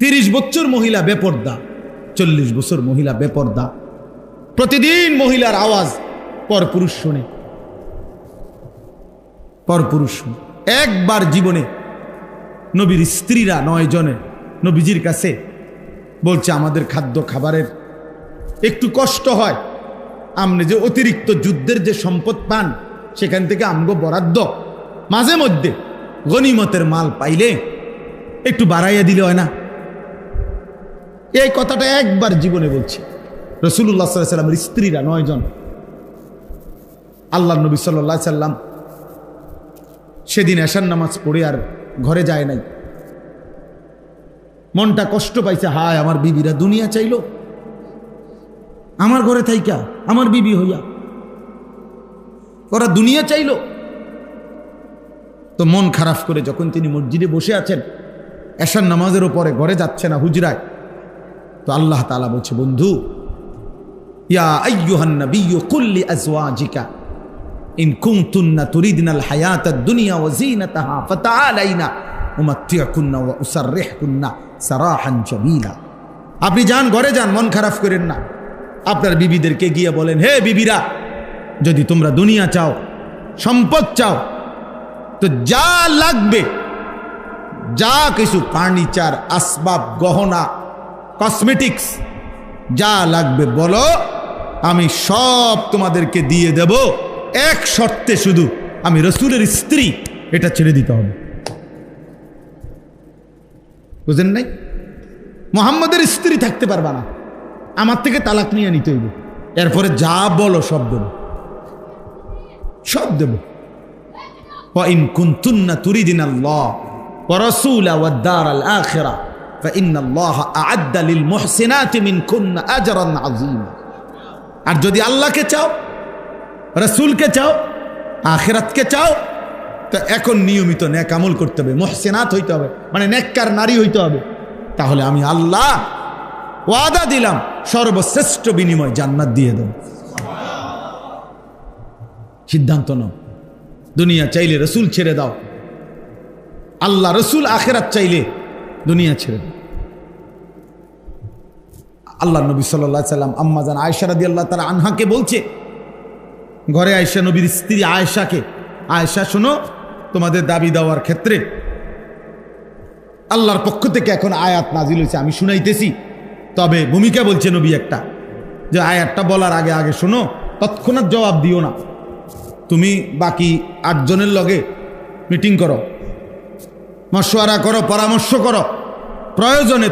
30 বছর মহিলা বেপর্দা, 40 বছর মহিলা বেপর্দা। প্রতিদিন মহিলার আওয়াজ পরপুরুষ শুনে, পরপুরুষ শুনে। একবার জীবনে নবীর স্ত্রীরা 9 জনে নবীজির কাছে বলছে, আমাদের খাদ্য খাবারের একটু কষ্ট হয়, আপনি যে অতিরিক্ত যুদ্ধের যে সম্পদ পান সেখান থেকে আমগো বরাদ্দ মাঝে মধ্যে গনিমতের মাল পাইলে একটু বাড়াইয়া দিলে হয় না। এই কথাটা একবার জীবনে বলছে রাসূলুল্লাহ সাল্লাল্লাহু আলাইহি ওয়াসাল্লামের স্ত্রীরা 9 জন। আল্লাহর নবী সাল্লাল্লাহু আলাইহি ওয়াসাল্লাম সেদিন এশার নামাজ পড়ে আর ঘরে যায় নাই। মনটা কষ্ট পাইছে, হায় আমার বিবিরা দুনিয়া চাইলো, আমার ঘরে থাইকা আমার বিবি হইয়া ওরা দুনিয়া চাইলো। তো মন খারাপ করে যখন তিনি মসজিদে বসে আছেন, এশার নামাজের উপরে ঘরে যাচ্ছে না হুজরায়, তো আল্লাহ তাআলা বলছে, বন্ধু, ইয়া আইয়ুহান নাবিয়্যু কুল লি আজওয়াজিকা ইন কুনতুন্না তুরিদনাল হায়াতাদ দুনিয়া ওয়া যিনাতাহা ফাতাআলাইনা উমাত্তিউকুন্না ওয়া উসাররিহুকুন্না সারাহান জামিলা। আপনি যান, ঘরে যান, মন খারাপ করেন না। আপনার বিবিদেরকে গিয়ে বলেন, হে বিবিরা, যদি তোমরা দুনিয়া চাও, সম্পদ চাও, তো যা লাগবে, যা কিছু ফার্নিচার, আসবাব, গহনা, কসমেটিক্স যা লাগবে বলো, আমি সব তোমাদেরকে দিয়ে দেব। এক শর্তে, শুধু আমি রসুলের স্ত্রী, এটা ছেড়ে দিতে হবে। বুঝেন নাই? মুহাম্মদের স্ত্রী থাকতে পারবা না, আমার থেকে তালাক নিয়ে নিতে হইব। এরপরে যা বলো সব দেব, সব দেব। وَإِن كُنتُنَّ تُرِيدْنَ اللَّهَ وَرَسُولَهُ وَالدَّارَ الْآخِرَةَ فَإِنَّ اللَّهَ أَعَدَّ لِلْمُحْسِنَاتِ مِنكُنَّ أَجْرًا عَظِيمًا। আর যদি আল্লাহকে চাও, রাসূলকে চাও, আখিরাতকে চাও, তো এখন নিয়মিত নেক আমল করতে হবে, মুহসিনাত হইতে হবে, মানে নেককার নারী হইতে হবে। তাহলে আমি আল্লাহ ওয়াদা দিলাম, সর্বশ্রেষ্ঠ বিনিময় জান্নাত দিয়ে দেব। সিদ্ধান্ত নাও। দুনিয়া চাইলে রসুল ছেড়ে দাও, আল্লাহ রসুল আখিরাত চাইলে দুনিয়া ছেড়ে দাও। আল্লাহ নবী সাল্লাল্লাহু আলাইহি সাল্লাম আম্মা জান আয়েশা রাদিয়াল্লাহু তাআলা আনহাকে বলছে, ঘরে আয়েশা নবীর স্ত্রী আয়েশাকে, আয়েশা শোনো, তোমাদের দাবি দেওয়ার ক্ষেত্রে আল্লাহর পক্ষ থেকে এখন আয়াত নাজিল হয়েছে, আমি শুনাইতেছি। তবে ভূমিকা বলছে নবী একটা, যে আয়াতটা বলার আগে আগে শোনো, তৎক্ষণাৎ জবাব দিও না। তুমি বাকি 8 জনের লগে মিটিং করো, মশওয়ারা করো, পরামর্শ করো, প্রয়োজনে